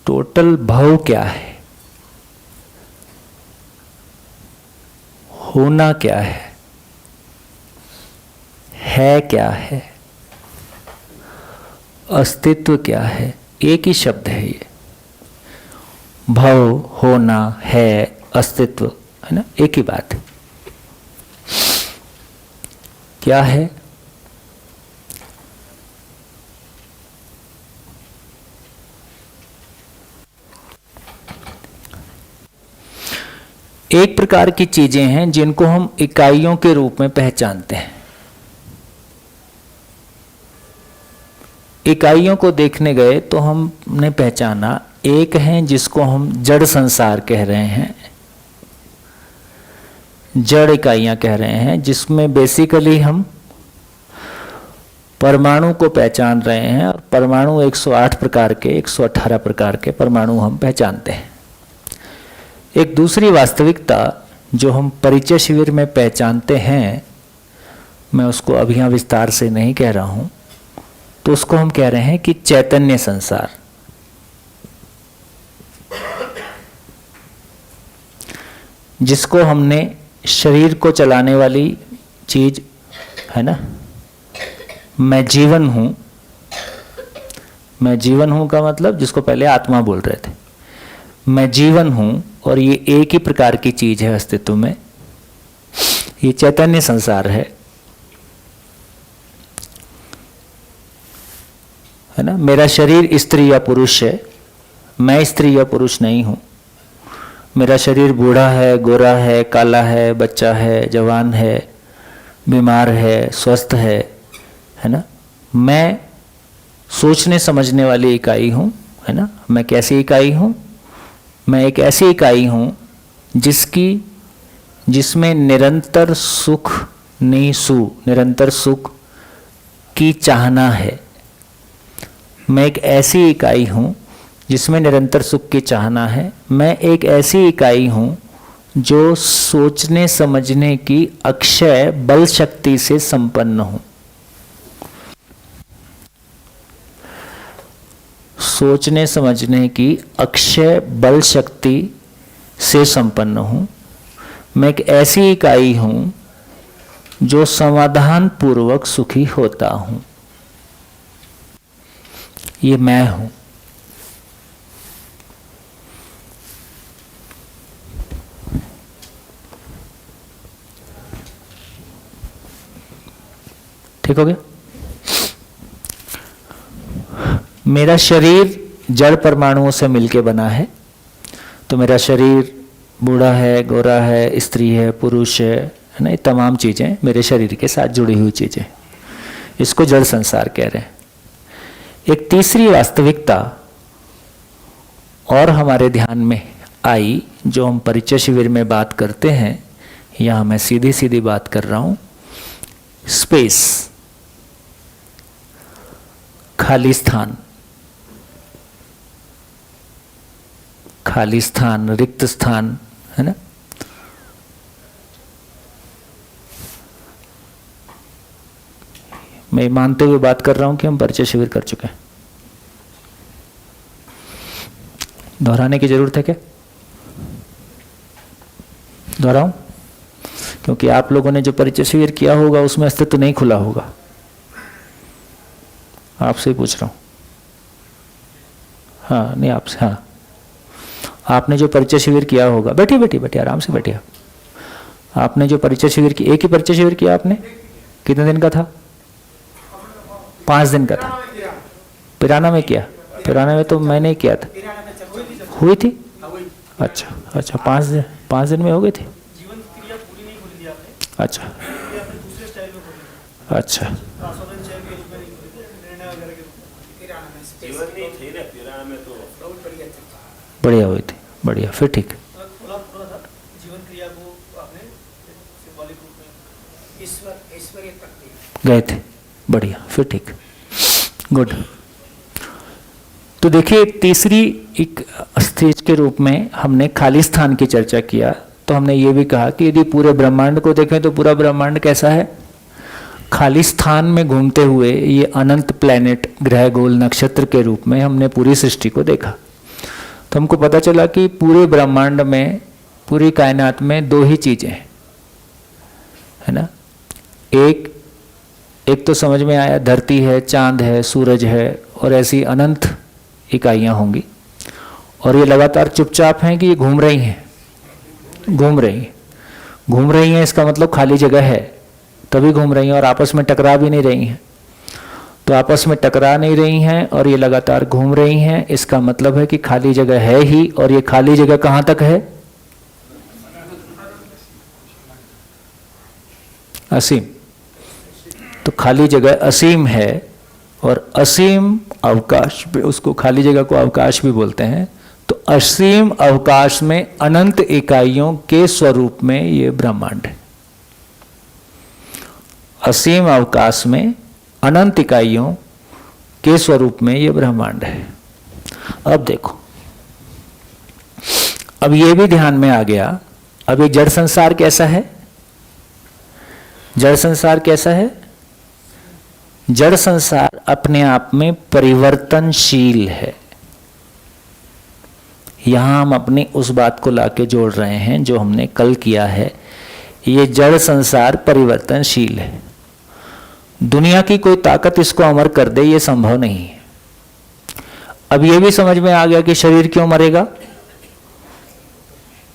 Total भाव क्या है, होना क्या है क्या है, अस्तित्व क्या है। एक ही शब्द है ये, भाव, होना, है, अस्तित्व, है ना, एक ही बात है। क्या है? एक प्रकार की चीजें हैं जिनको हम इकाइयों के रूप में पहचानते हैं। इकाइयों को देखने गए तो हमने पहचाना, एक है जिसको हम जड़ संसार कह रहे हैं, जड़ इकाइयां कह रहे हैं, जिसमें बेसिकली हम परमाणु को पहचान रहे हैं। और परमाणु 108 प्रकार के, 118 प्रकार के परमाणु हम पहचानते हैं। एक दूसरी वास्तविकता जो हम परिचय शिविर में पहचानते हैं, मैं उसको अभी यहाँ विस्तार से नहीं कह रहा हूँ, तो उसको हम कह रहे हैं कि चैतन्य संसार। जिसको हमने शरीर को चलाने वाली चीज, है ना, मैं जीवन हूं। मैं जीवन हूं का मतलब, जिसको पहले आत्मा बोल रहे थे, मैं जीवन हूं, और ये एक ही प्रकार की चीज है अस्तित्व में, ये चैतन्य संसार है ना। मेरा शरीर स्त्री या पुरुष है, मैं स्त्री या पुरुष नहीं हूं। मेरा शरीर बूढ़ा है, गोरा है, काला है, बच्चा है, जवान है, बीमार है, स्वस्थ है ना। मैं सोचने समझने वाली इकाई हूं, है ना। मैं कैसी इकाई हूं? मैं एक ऐसी इकाई हूं जिसमें निरंतर सुख, निरंतर सुख की चाहना है। मैं एक ऐसी इकाई हूं जिसमें निरंतर सुख की चाहना है। मैं एक ऐसी इकाई हूं जो सोचने समझने की अक्षय बल शक्ति से संपन्न हूं। सोचने समझने की अक्षय बल शक्ति से संपन्न हूं। मैं एक ऐसी इकाई हूं जो समाधान पूर्वक सुखी होता हूं। ये मैं हूं। ठीक हो गया? मेरा शरीर जड़ परमाणुओं से मिलके बना है, तो मेरा शरीर बूढ़ा है, गोरा है, स्त्री है, पुरुष है ना, ये तमाम चीजें मेरे शरीर के साथ जुड़ी हुई चीजें, इसको जड़ संसार कह रहे हैं। एक तीसरी वास्तविकता और हमारे ध्यान में आई, जो हम परिचय शिविर में बात करते हैं, यहां मैं सीधी सीधी बात कर रहा हूं, स्पेस, खाली स्थान। खाली स्थान, रिक्त स्थान, है ना। मैं मानते हुए बात कर रहा हूं कि हम परिचय शिविर कर चुके हैं। दोहराने की जरूरत है क्या? दोहराऊं? क्योंकि आप लोगों ने जो परिचय शिविर किया होगा उसमें अस्तित्व नहीं खुला होगा। आपसे ही पूछ रहा हूं। हाँ, नहीं आपसे, हाँ, आपने जो परिचय शिविर किया होगा, बैठिए बैठिए बैठिए, आराम से बैठिए। आपने जो परिचय शिविर किया, एक ही परिचय शिविर किया आपने? कितने दिन का था? 5 दिन का था। पिराना में किया? पिराना में तो मैंने किया था। हुई थी? अच्छा अच्छा, 5 दिन में हो गई थी। अच्छा अच्छा, बढ़िया हुई थी, बढ़िया, फिर ठीक। गए थे, बढ़िया, फिर ठीक, गुड। तो देखिए, तीसरी एक स्टेज के रूप में हमने खाली स्थान की चर्चा किया। तो हमने ये भी कहा कि यदि पूरे ब्रह्मांड को देखें तो पूरा ब्रह्मांड कैसा है? खाली स्थान में घूमते हुए ये अनंत प्लैनेट, ग्रह, गोल, नक्षत्र के रूप में हमने पूरी सृष्टि को देखा। तो हमको पता चला कि पूरे ब्रह्मांड में, पूरी कायनात में 2 ही चीजें हैं, है ना। एक तो समझ में आया, धरती है, चांद है, सूरज है, और ऐसी अनंत इकाइयां होंगी। और ये लगातार चुपचाप हैं कि ये घूम रही हैं, घूम रही हैं। इसका मतलब खाली जगह है, तभी घूम रही हैं, और आपस में टकरा भी नहीं रही हैं। तो आपस में टकरा नहीं रही हैं और ये लगातार घूम रही हैं, इसका मतलब है कि खाली जगह है ही। और ये खाली जगह कहां तक है? असीम। तो खाली जगह असीम है, और असीम अवकाश, उसको खाली जगह को अवकाश भी बोलते हैं। तो असीम अवकाश में अनंत इकाइयों के स्वरूप में ये ब्रह्मांड है। असीम अवकाश में अनंत इकाइयों के स्वरूप में ये ब्रह्मांड है। अब देखो, अब ये भी ध्यान में आ गया। अब ये जड़ संसार कैसा है? जड़ संसार कैसा है? जड़ संसार अपने आप में परिवर्तनशील है। यहां हम अपनी उस बात को लाके जोड़ रहे हैं जो हमने कल किया है। ये जड़ संसार परिवर्तनशील है। दुनिया की कोई ताकत इसको अमर कर दे, ये संभव नहीं है। अब ये भी समझ में आ गया कि शरीर क्यों मरेगा?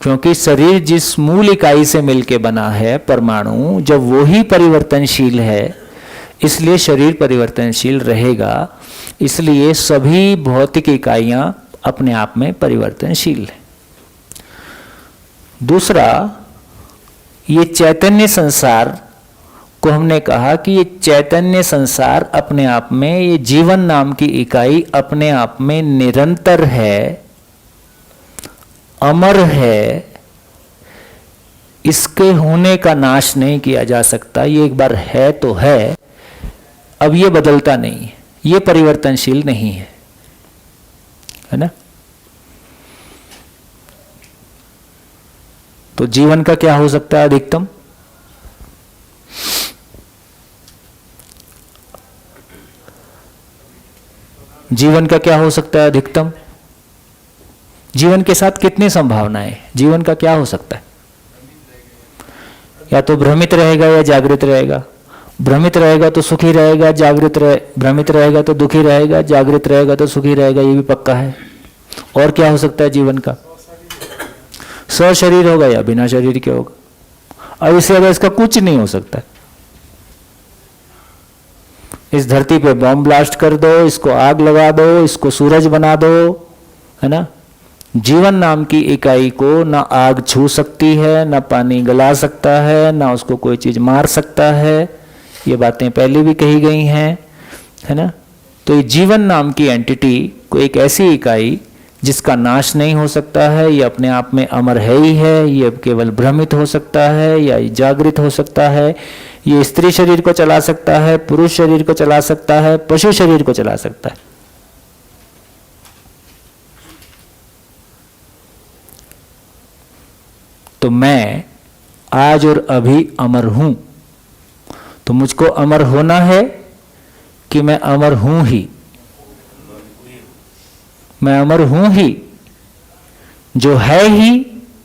क्योंकि शरीर जिस मूल इकाई से मिलके बना है, परमाणु, जब वो ही परिवर्तनशील है, इसलिए शरीर परिवर्तनशील रहेगा। इसलिए सभी भौतिक इकाइयां अपने आप में परिवर्तनशील है। दूसरा, ये चैतन्य संसार को हमने कहा कि ये चैतन्य संसार अपने आप में, ये जीवन नाम की इकाई अपने आप में निरंतर है, अमर है। इसके होने का नाश नहीं किया जा सकता। ये एक बार है तो है, अब ये बदलता नहीं है, ये परिवर्तनशील नहीं है, है ना। तो जीवन का क्या हो सकता है अधिकतम? जीवन का क्या हो सकता है अधिकतम? जीवन के साथ कितनी संभावनाएं? जीवन का क्या हो सकता है? या तो भ्रमित रहेगा या जागृत रहेगा। भ्रमित रहेगा तो सुखी रहेगा, भ्रमित रहेगा तो दुखी रहेगा, जागृत रहेगा तो सुखी रहेगा, ये भी पक्का है। और क्या हो सकता है जीवन का? सशरीर होगा या बिना शरीर के होगा। अब इससे ज्यादा इसका कुछ नहीं हो सकता। इस धरती पे बॉम्ब ब्लास्ट कर दो, इसको आग लगा दो, इसको सूरज बना दो, है ना। जीवन नाम की इकाई को ना आग छू सकती है, ना पानी गला सकता है, ना उसको कोई चीज मार सकता है। ये बातें पहले भी कही गई हैं, है ना। तो ये जीवन नाम की एंटिटी को एक ऐसी इकाई जिसका नाश नहीं हो सकता है, ये अपने आप में अमर है ही है। ये केवल भ्रमित हो सकता है या जागृत हो सकता है। ये स्त्री शरीर को चला सकता है, पुरुष शरीर को चला सकता है, पशु शरीर को चला सकता है। तो मैं आज और अभी अमर हूं। तो मुझको अमर होना है कि मैं अमर हूं ही? मैं अमर हूं ही, जो है ही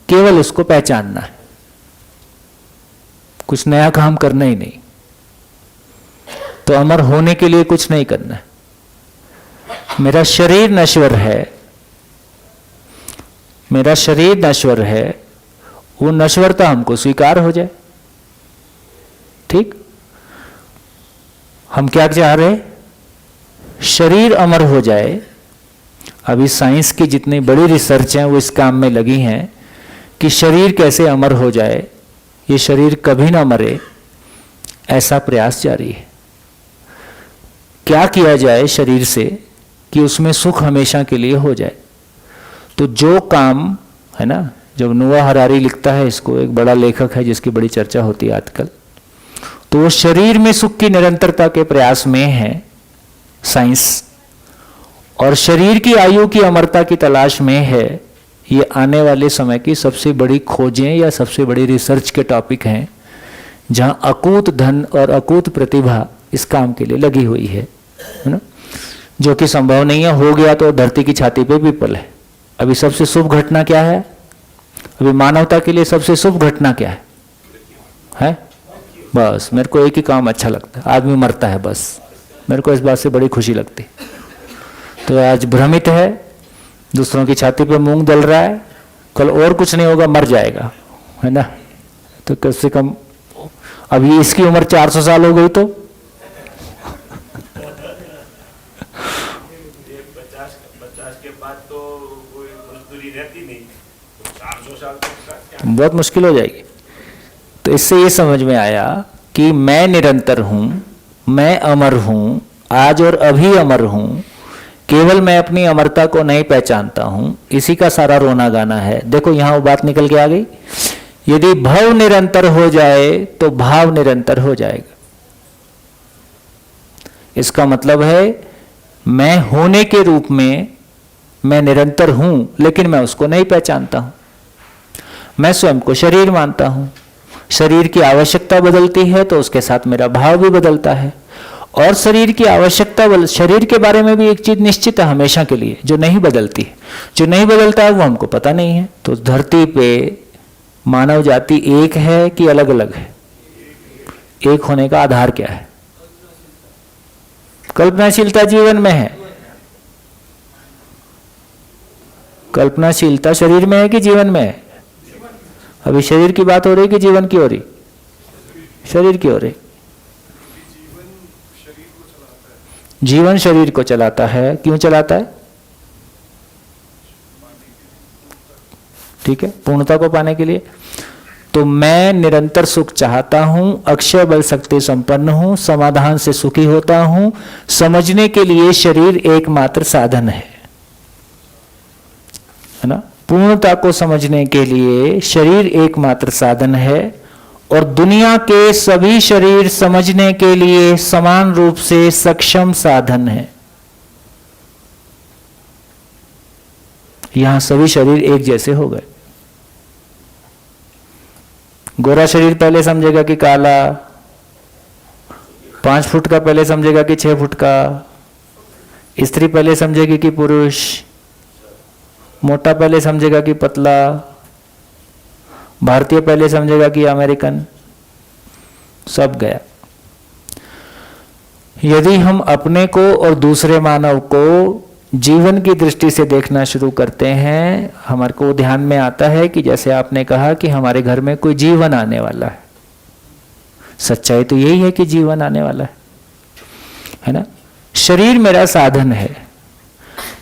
केवल उसको पहचानना है, कुछ नया काम करना ही नहीं। तो अमर होने के लिए कुछ नहीं करना है। मेरा शरीर नश्वर है, मेरा शरीर नश्वर है, वो नश्वरता हमको स्वीकार हो जाए। ठीक, हम क्या चाह रहे? शरीर अमर हो जाए। अभी साइंस की जितनी बड़ी रिसर्च हैं वो इस काम में लगी हैं कि शरीर कैसे अमर हो जाए, ये शरीर कभी ना मरे, ऐसा प्रयास जारी है। क्या किया जाए शरीर से कि उसमें सुख हमेशा के लिए हो जाए? तो जो काम है ना, जब नोआ हरारी लिखता है, इसको एक बड़ा लेखक है जिसकी बड़ी चर्चा होती है आजकल, तो वो शरीर में सुख की निरंतरता के प्रयास में है साइंस, और शरीर की आयु की अमरता की तलाश में है। ये आने वाले समय की सबसे बड़ी खोजें या सबसे बड़ी रिसर्च के टॉपिक हैं, जहां अकूत धन और अकूत प्रतिभा इस काम के लिए लगी हुई है ना, जो कि संभव नहीं है। हो गया तो धरती की छाती पे पीपल है। अभी सबसे शुभ घटना क्या है? अभी मानवता के लिए सबसे शुभ घटना क्या है? बस मेरे को एक ही काम अच्छा लगता है, आदमी मरता है, बस मेरे को इस बात से बड़ी खुशी लगती। तो आज भ्रमित है, दूसरों की छाती पे मूंग दल रहा है, कल और कुछ नहीं होगा, मर जाएगा, है ना। तो कम से कम अभी इसकी उम्र 400 साल हो गई तो 50 के बाद तो कोई मजदूरी रहती नहीं, 400 साल तक बहुत मुश्किल हो जाएगी। तो इससे ये समझ में आया कि मैं निरंतर हूं, मैं अमर हूं, आज और अभी अमर हूं, केवल मैं अपनी अमरता को नहीं पहचानता हूं। इसी का सारा रोना गाना है। देखो यहां वो बात निकल के आ गई, यदि भव निरंतर हो जाए तो भाव निरंतर हो जाएगा। इसका मतलब है मैं होने के रूप में मैं निरंतर हूं, लेकिन मैं उसको नहीं पहचानता हूं। मैं स्वयं को शरीर मानता हूं, शरीर की आवश्यकता बदलती है तो उसके साथ मेरा भाव भी बदलता है। और शरीर की आवश्यकता, शरीर के बारे में भी एक चीज निश्चित है हमेशा के लिए, जो नहीं बदलती है। जो नहीं बदलता है वो हमको पता नहीं है। तो धरती पे मानव जाति एक है कि अलग अलग है? एक होने का आधार क्या है? कल्पनाशीलता जीवन में है। कल्पनाशीलता शरीर में है कि जीवन में है? अभी शरीर की बात हो रही कि जीवन की हो रही? शरीर की हो रही। जीवन शरीर को चलाता है। क्यों चलाता है? ठीक है, पूर्णता को पाने के लिए। तो मैं निरंतर सुख चाहता हूं, अक्षय बल शक्ति संपन्न हूं, समाधान से सुखी होता हूं। समझने के लिए शरीर एकमात्र साधन है ना। पूर्णता को समझने के लिए शरीर एकमात्र साधन है, और दुनिया के सभी शरीर समझने के लिए समान रूप से सक्षम साधन है। यहां सभी शरीर एक जैसे हो गए। गोरा शरीर पहले समझेगा कि काला, 5 फुट का पहले समझेगा कि 6 फुट का, स्त्री पहले समझेगी कि पुरुष, मोटा पहले समझेगा कि पतला, भारतीय पहले समझेगा कि अमेरिकन, सब गया। यदि हम अपने को और दूसरे मानव को जीवन की दृष्टि से देखना शुरू करते हैं, हमारे को ध्यान में आता है कि जैसे आपने कहा कि हमारे घर में कोई जीवन आने वाला है। सच्चाई तो यही है कि जीवन आने वाला है ना। शरीर मेरा साधन है,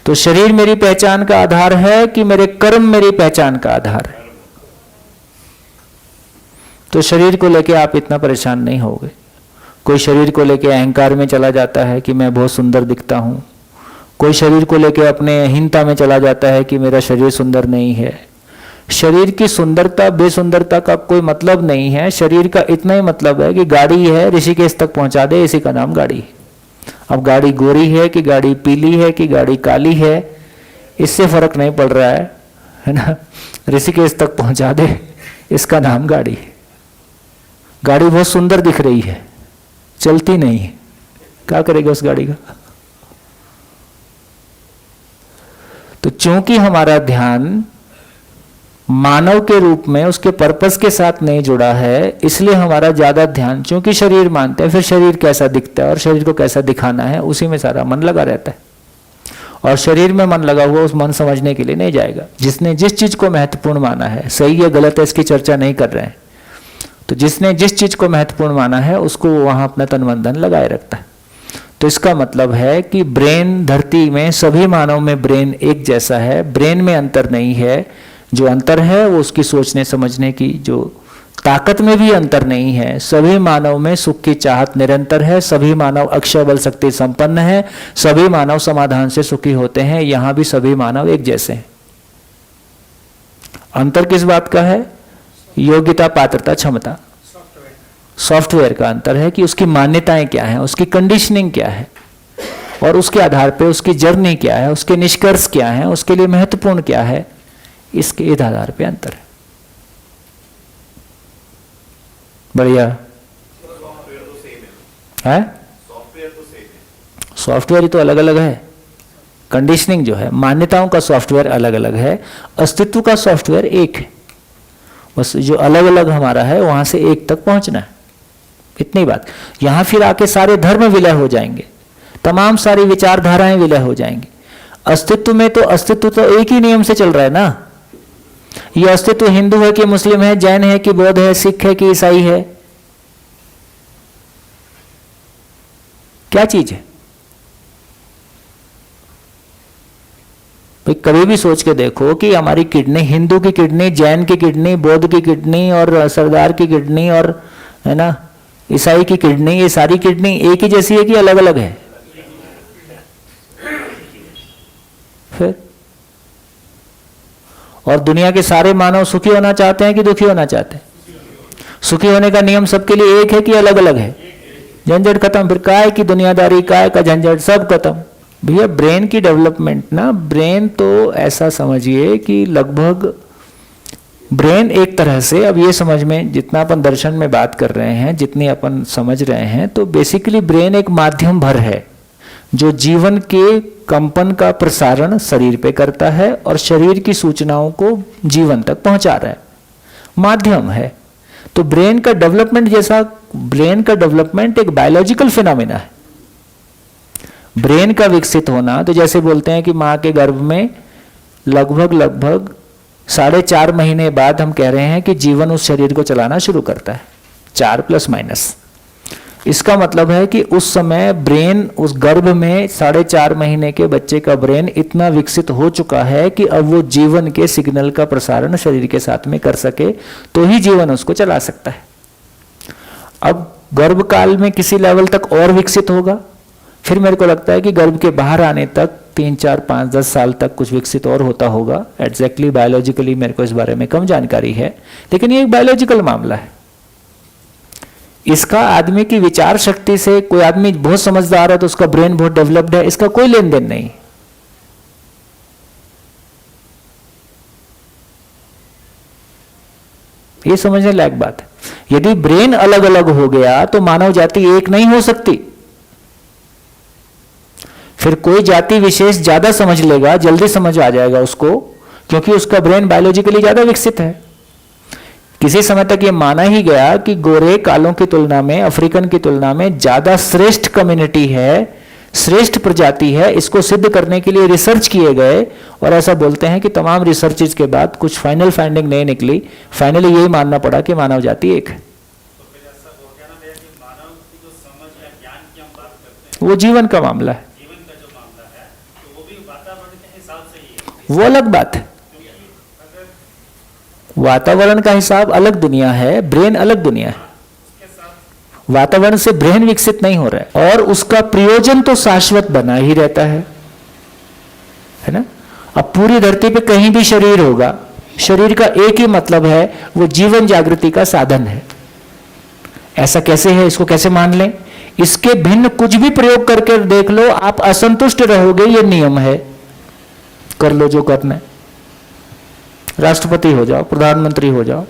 तो शरीर मेरी पहचान का आधार है कि मेरे कर्म मेरी पहचान का आधार है। तो शरीर को लेके आप इतना परेशान नहीं होगे। कोई शरीर को लेके अहंकार में चला जाता है कि मैं बहुत सुंदर दिखता हूं, कोई शरीर को लेके अपने हीनता में चला जाता है कि मेरा शरीर सुंदर नहीं है। शरीर की सुंदरता बेसुंदरता का कोई मतलब नहीं है। शरीर का इतना ही मतलब है कि गाड़ी है, ऋषिकेश तक पहुंचा दे, इसी का नाम गाड़ी है। अब गाड़ी गोरी है कि गाड़ी पीली है कि गाड़ी काली है, इससे फर्क नहीं पड़ रहा है ना। ऋषिकेश तक पहुंचा दे, इसका नाम गाड़ी है। गाड़ी बहुत सुंदर दिख रही है, चलती नहीं है, क्या करेगा उस गाड़ी का? तो चूंकि हमारा ध्यान मानव के रूप में उसके पर्पस के साथ नहीं जुड़ा है, इसलिए हमारा ज्यादा ध्यान, चूंकि शरीर मानते हैं, फिर शरीर कैसा दिखता है और शरीर को कैसा दिखाना है, उसी में सारा मन लगा रहता है। और शरीर में मन लगा हुआ उस मन समझने के लिए नहीं जाएगा। जिसने जिस चीज को महत्वपूर्ण माना है, सही या गलत है इसकी चर्चा नहीं कर रहे हैं, तो जिसने जिस चीज को महत्वपूर्ण माना है उसको वो वहां अपना तन मन धन लगाए रखता है। तो इसका मतलब है कि ब्रेन, धरती में सभी मानव में ब्रेन एक जैसा है, ब्रेन में अंतर नहीं है। जो अंतर है वो उसकी सोचने समझने की जो ताकत में भी अंतर नहीं है। सभी मानव में सुख की चाहत निरंतर है, सभी मानव अक्षय बल शक्ति संपन्न है, सभी मानव समाधान से सुखी होते हैं। यहां भी सभी मानव एक जैसे हैं। अंतर किस बात का है? योग्यता, पात्रता, क्षमता, सॉफ्टवेयर का अंतर है कि उसकी मान्यताएं क्या हैं, उसकी कंडीशनिंग क्या है, और उसके आधार पे उसकी जर्नी क्या है, उसके निष्कर्ष क्या है, उसके लिए महत्वपूर्ण क्या है, इसके इस आधार पे अंतर है। बढ़िया है? सॉफ्टवेयर ही तो अलग अलग है। कंडीशनिंग जो है, मान्यताओं का सॉफ्टवेयर अलग अलग है, अस्तित्व का सॉफ्टवेयर एक है। बस जो अलग अलग हमारा है वहां से एक तक पहुंचना है, इतनी बात। यहां फिर आके सारे धर्म विलय हो जाएंगे, तमाम सारी विचारधाराएं विलय हो जाएंगी। अस्तित्व में तो अस्तित्व तो एक ही नियम से चल रहा है ना। ये अस्तित्व हिंदू है कि मुस्लिम है, जैन है कि बौद्ध है, सिख है कि ईसाई है, क्या चीज है भाई? कभी भी सोच के देखो कि हमारी किडनी, हिंदू की किडनी, जैन की किडनी, बौद्ध की किडनी और सरदार की किडनी और है ना ईसाई की किडनी, ये सारी किडनी एक ही जैसी है कि अलग अलग है? फिर और दुनिया के सारे मानव सुखी होना चाहते हैं कि दुखी होना चाहते हैं? सुखी होने का नियम सबके लिए एक है कि अलग अलग है? झंझट खत्म, फिर काय की दुनियादारी, काय का झंझट, सब खत्म। भैया ब्रेन की डेवलपमेंट ना, ब्रेन तो ऐसा समझिए कि लगभग ब्रेन एक तरह से, अब ये समझ में, जितना अपन दर्शन में बात कर रहे हैं, जितनी अपन समझ रहे हैं, तो बेसिकली ब्रेन एक माध्यम भर है जो जीवन के कंपन का प्रसारण शरीर पे करता है और शरीर की सूचनाओं को जीवन तक पहुंचा रहा है, माध्यम है। तो ब्रेन का डेवलपमेंट जैसा, ब्रेन का डेवलपमेंट एक बायोलॉजिकल फिनोमेना है। ब्रेन का विकसित होना, तो जैसे बोलते हैं कि मां के गर्भ में लगभग 4.5 महीने बाद हम कह रहे हैं कि जीवन उस शरीर को चलाना शुरू करता है, 4 ± इसका मतलब है कि उस समय ब्रेन, उस गर्भ में 4.5 महीने के बच्चे का ब्रेन इतना विकसित हो चुका है कि अब वो जीवन के सिग्नल का प्रसारण शरीर के साथ में कर सके, तो ही जीवन उसको चला सकता है। अब गर्भ काल में किसी लेवल तक और विकसित होगा, फिर मेरे को लगता है कि गर्भ के बाहर आने तक 3, 4, 5, 10 साल तक कुछ विकसित और होता होगा। एग्जैक्टली बायोलॉजिकली मेरे को इस बारे में कम जानकारी है, लेकिन ये एक बायोलॉजिकल मामला है। इसका आदमी की विचार शक्ति से, कोई आदमी बहुत समझदार है तो उसका ब्रेन बहुत डेवलप्ड है, इसका कोई लेन देन नहीं। ये समझने लायक बात है। यदि ब्रेन अलग अलग हो गया तो मानव जाति एक नहीं हो सकती। फिर कोई जाति विशेष ज्यादा समझ लेगा, जल्दी समझ आ जाएगा उसको, क्योंकि उसका ब्रेन बायोलॉजिकली ज्यादा विकसित है। किसी समय तक ये माना ही गया कि गोरे कालों की तुलना में, अफ्रीकन की तुलना में ज्यादा श्रेष्ठ कम्युनिटी है, श्रेष्ठ प्रजाति है। इसको सिद्ध करने के लिए रिसर्च किए गए और ऐसा बोलते हैं कि तमाम रिसर्चेज के बाद कुछ फाइनल फाइंडिंग नहीं निकली। फाइनली यही मानना पड़ा कि मानव जाति एक है। वो जीवन का मामला है, वो अलग बात है। वातावरण का हिसाब अलग दुनिया है, ब्रेन अलग दुनिया है। वातावरण से ब्रेन विकसित नहीं हो रहा है और उसका प्रयोजन तो शाश्वत बना ही रहता है ना। अब पूरी धरती पे कहीं भी शरीर होगा, शरीर का एक ही मतलब है, वो जीवन जागृति का साधन है। ऐसा कैसे है, इसको कैसे मान लें? इसके भिन्न कुछ भी प्रयोग करके देख लो, आप असंतुष्ट रहोगे। ये नियम है, कर लो जो करना है। राष्ट्रपति हो जाओ, प्रधानमंत्री हो जाओ,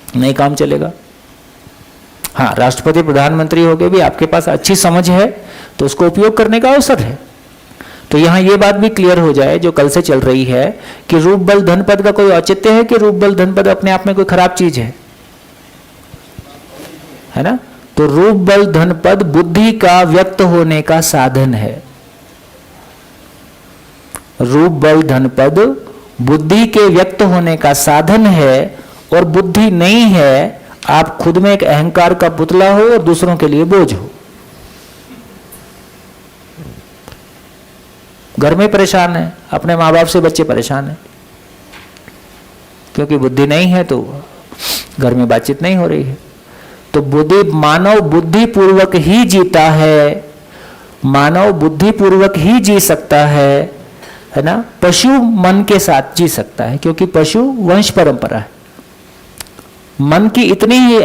नहीं काम चलेगा। हाँ, राष्ट्रपति प्रधानमंत्री हो गए भी आपके पास अच्छी समझ है तो उसको उपयोग करने का अवसर है। तो यहाँ ये बात भी क्लियर हो जाए जो कल से चल रही है कि रूप बल धन पद का कोई औचित्य है कि रूप बल धन पद अपने आप में कोई खराब चीज है ना। तो रूप बल धन पद बुद्धि का व्यक्त होने का साधन है। रूप बल धन पद बुद्धि के व्यक्त होने का साधन है, और बुद्धि नहीं है, आप खुद में एक अहंकार का पुतला हो और दूसरों के लिए बोझ हो। घर में परेशान है, अपने माँ बाप से बच्चे परेशान है, क्योंकि बुद्धि नहीं है तो घर में बातचीत नहीं हो रही है। तो मानव बुद्धि पूर्वक ही जीता है, मानव बुद्धि पूर्वक ही जी सकता है ना। पशु मन के साथ जी सकता है, क्योंकि पशु वंश परंपरा है। मन की इतनी ही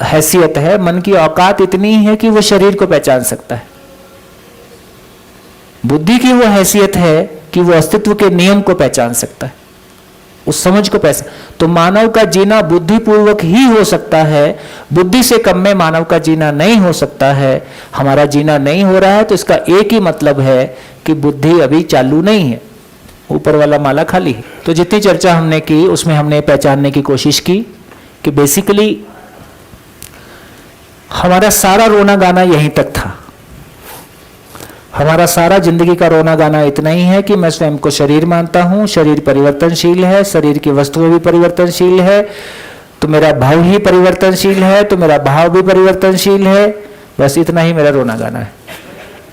हैसियत है, मन की औकात इतनी ही है कि वो शरीर को पहचान सकता है। बुद्धि की वो हैसियत है कि वो अस्तित्व के नियम को पहचान सकता है, उस समझ को पहचान। तो मानव का जीना बुद्धि पूर्वक ही हो सकता है, बुद्धि से कम में मानव का जीना नहीं हो सकता है। हमारा जीना नहीं हो रहा है तो इसका एक ही मतलब है कि बुद्धि अभी चालू नहीं है, ऊपर वाला माला खाली है। तो जितनी चर्चा हमने की उसमें हमने पहचानने की कोशिश की कि बेसिकली हमारा सारा रोना गाना यहीं तक था। हमारा सारा जिंदगी का रोना गाना इतना ही है कि मैं स्वयं को शरीर मानता हूं, शरीर परिवर्तनशील है, शरीर की वस्तुएं भी परिवर्तनशील है, तो मेरा भाव ही परिवर्तनशील है, तो मेरा भाव भी परिवर्तनशील है। बस इतना ही मेरा रोना गाना है।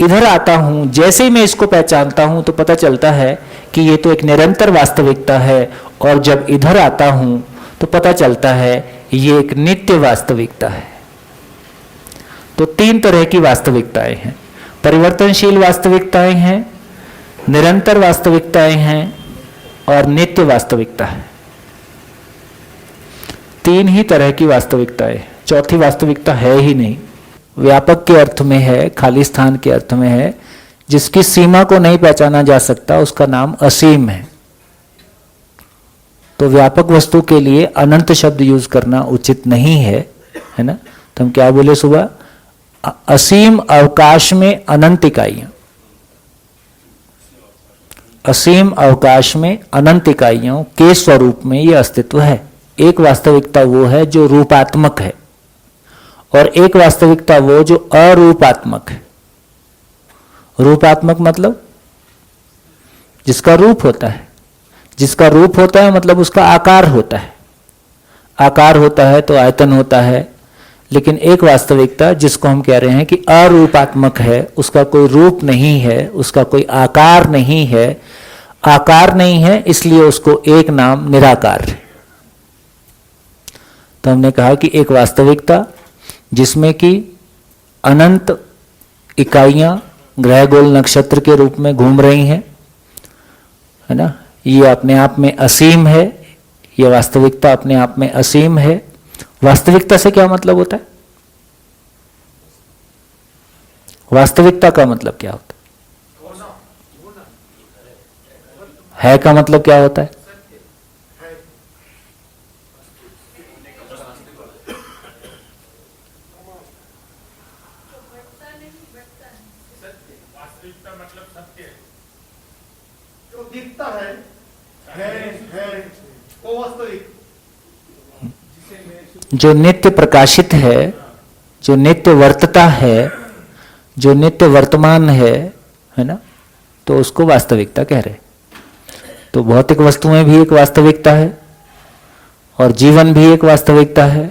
इधर आता हूं, जैसे ही मैं इसको पहचानता हूं तो पता चलता है कि ये तो एक निरंतर वास्तविकता है, और जब इधर आता हूं तो पता चलता है ये एक नित्य वास्तविकता है। तो तीन तरह की वास्तविकताएं हैं, परिवर्तनशील वास्तविकताएं हैं, निरंतर वास्तविकताएं हैं, और नित्य वास्तविकता है। तीन ही तरह की वास्तविकताएं, चौथी वास्तविकता है ही नहीं। व्यापक के अर्थ में है, खाली स्थान के अर्थ में है, जिसकी सीमा को नहीं पहचाना जा सकता उसका नाम असीम है। तो व्यापक वस्तु के लिए अनंत शब्द यूज करना उचित नहीं है ना। तो हम क्या बोले सुबह, असीम अवकाश में अनंत इकाइयां, असीम अवकाश में अनंत इकाइयों के स्वरूप में यह अस्तित्व है। एक वास्तविकता वो है जो रूपात्मक है, और एक वास्तविकता वो जो अरूपात्मक है। रूपात्मक मतलब जिसका रूप होता है, जिसका रूप होता है मतलब उसका आकार होता है। आकार होता है तो आयतन होता है, लेकिन एक वास्तविकता जिसको हम कह रहे हैं कि अरूपात्मक है, उसका कोई रूप नहीं है, उसका कोई आकार नहीं है। आकार नहीं है इसलिए उसको एक नाम निराकार है। तो हमने कहा कि एक वास्तविकता जिसमें कि अनंत इकाइयां ग्रह गोल नक्षत्र के रूप में घूम रही हैं, है ना, ये अपने आप में असीम है। ये वास्तविकता अपने आप में असीम है। वास्तविकता से क्या मतलब होता है? वास्तविकता का मतलब क्या होता है का मतलब क्या होता है? दिखता है वो वास्तविक, जो नित्य प्रकाशित है, जो नित्य वर्तता है, जो नित्य वर्तमान है ना, तो उसको वास्तविकता कह रहे। तो भौतिक वस्तुएं भी एक वास्तविकता है, और जीवन भी एक वास्तविकता है,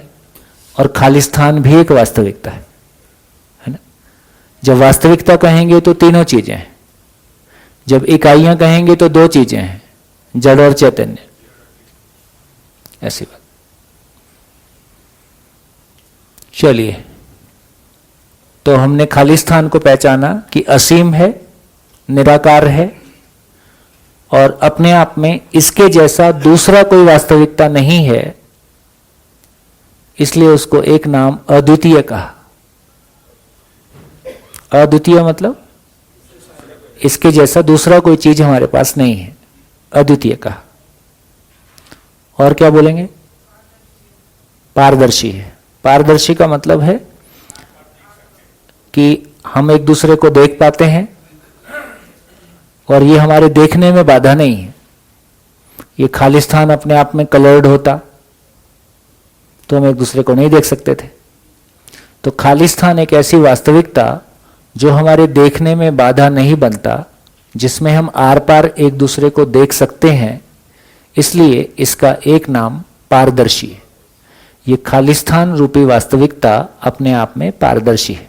और खाली स्थान भी एक वास्तविकता है ना। जब वास्तविकता कहेंगे तो तीनों चीजें हैं, जब इकाइयां कहेंगे तो दो चीजें हैं, जड़ और चैतन्य। ऐसी बात। चलिए, तो हमने खाली स्थान को पहचाना कि असीम है, निराकार है, और अपने आप में इसके जैसा दूसरा कोई वास्तविकता नहीं है, इसलिए उसको एक नाम अद्वितीय कहा। अद्वितीय मतलब इसके जैसा दूसरा कोई चीज हमारे पास नहीं है, अद्वितीय कहा। और क्या बोलेंगे? पारदर्शी है। पारदर्शी का मतलब है कि हम एक दूसरे को देख पाते हैं और ये हमारे देखने में बाधा नहीं है। ये खालिस्तान अपने आप में कलर्ड होता तो हम एक दूसरे को नहीं देख सकते थे। तो खालिस्तान एक ऐसी वास्तविकता जो हमारे देखने में बाधा नहीं बनता, जिसमें हम आर पार एक दूसरे को देख सकते हैं, इसलिए इसका एक नाम पारदर्शी है। ये खालिस्तान रूपी वास्तविकता अपने आप में पारदर्शी है।